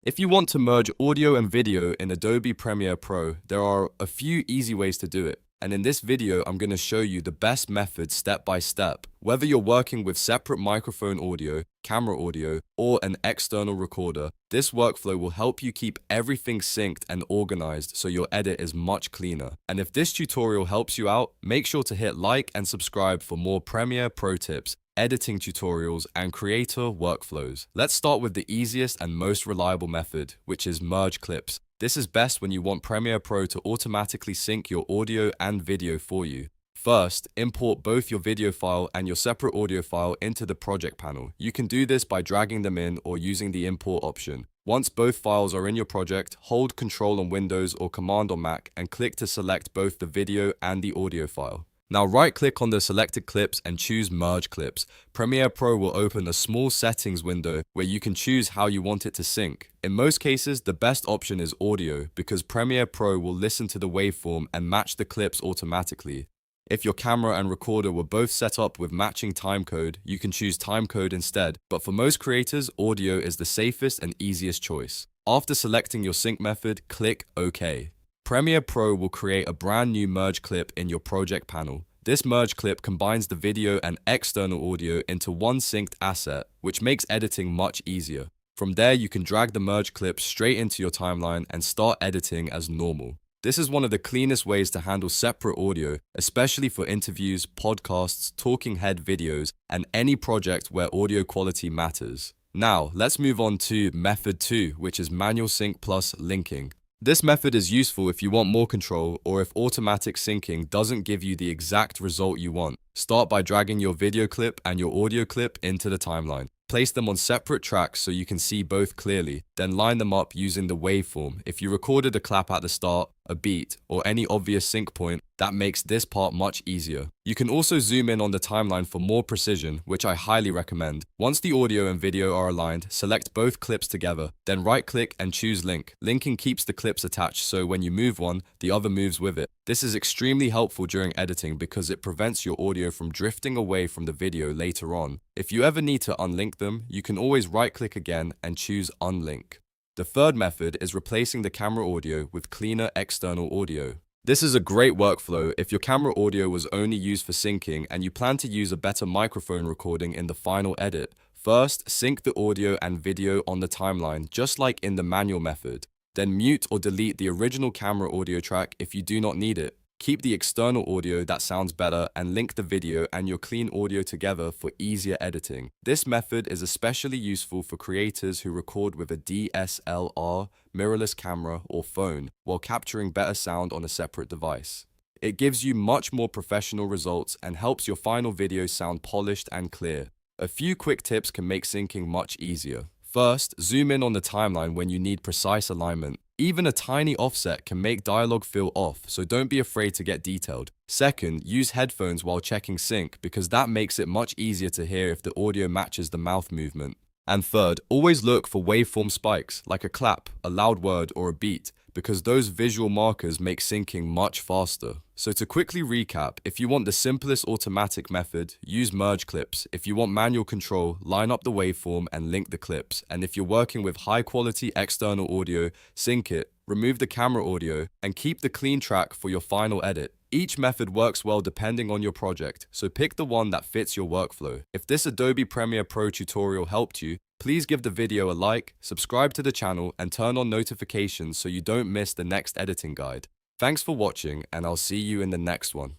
If you want to merge audio and video in Adobe Premiere Pro, there are a few easy ways to do it. And in this video, I'm going to show you the best method step by step. Whether you're working with separate microphone audio, camera audio, or an external recorder, this workflow will help you keep everything synced and organized so your edit is much cleaner. And if this tutorial helps you out, make sure to hit like and subscribe for more Premiere Pro tips, editing tutorials, and creator workflows. Let's start with the easiest and most reliable method, which is merge clips. This is best when you want Premiere Pro to automatically sync your audio and video for you. First, import both your video file and your separate audio file into the project panel. You can do this by dragging them in or using the import option. Once both files are in your project, hold Control on Windows or Command on Mac and click to select both the video and the audio file. Now right-click on the selected clips and choose Merge Clips. Premiere Pro will open a small settings window where you can choose how you want it to sync. In most cases, the best option is audio because Premiere Pro will listen to the waveform and match the clips automatically. If your camera and recorder were both set up with matching timecode, you can choose timecode instead, but for most creators, audio is the safest and easiest choice. After selecting your sync method, click OK. Premiere Pro will create a brand new merge clip in your project panel. This merge clip combines the video and external audio into one synced asset, which makes editing much easier. From there, you can drag the merge clip straight into your timeline and start editing as normal. This is one of the cleanest ways to handle separate audio, especially for interviews, podcasts, talking head videos, and any project where audio quality matters. Now, let's move on to method 2, which is manual sync plus linking. This method is useful if you want more control or if automatic syncing doesn't give you the exact result you want. Start by dragging your video clip and your audio clip into the timeline. Place them on separate tracks so you can see both clearly, then line them up using the waveform. If you recorded a clap at the start, a beat, or any obvious sync point, that makes this part much easier. You can also zoom in on the timeline for more precision, which I highly recommend. Once the audio and video are aligned, select both clips together, then right-click and choose Link. Linking keeps the clips attached so when you move one, the other moves with it. This is extremely helpful during editing because it prevents your audio from drifting away from the video later on. If you ever need to unlink them, you can always right-click again and choose Unlink. The third method is replacing the camera audio with cleaner external audio. This is a great workflow if your camera audio was only used for syncing and you plan to use a better microphone recording in the final edit. First, sync the audio and video on the timeline, just like in the manual method. Then mute or delete the original camera audio track if you do not need it. Keep the external audio that sounds better and link the video and your clean audio together for easier editing. This method is especially useful for creators who record with a DSLR, mirrorless camera, or phone while capturing better sound on a separate device. It gives you much more professional results and helps your final video sound polished and clear. A few quick tips can make syncing much easier. First, zoom in on the timeline when you need precise alignment. Even a tiny offset can make dialogue feel off, so don't be afraid to get detailed. Second, use headphones while checking sync because that makes it much easier to hear if the audio matches the mouth movement. And third, always look for waveform spikes, like a clap, a loud word, or a beat, because those visual markers make syncing much faster. So to quickly recap, if you want the simplest automatic method, use merge clips. If you want manual control, line up the waveform and link the clips. And if you're working with high quality external audio, sync it, remove the camera audio, and keep the clean track for your final edit. Each method works well depending on your project, so pick the one that fits your workflow. If this Adobe Premiere Pro tutorial helped you, please give the video a like, subscribe to the channel, and turn on notifications so you don't miss the next editing guide. Thanks for watching, and I'll see you in the next one.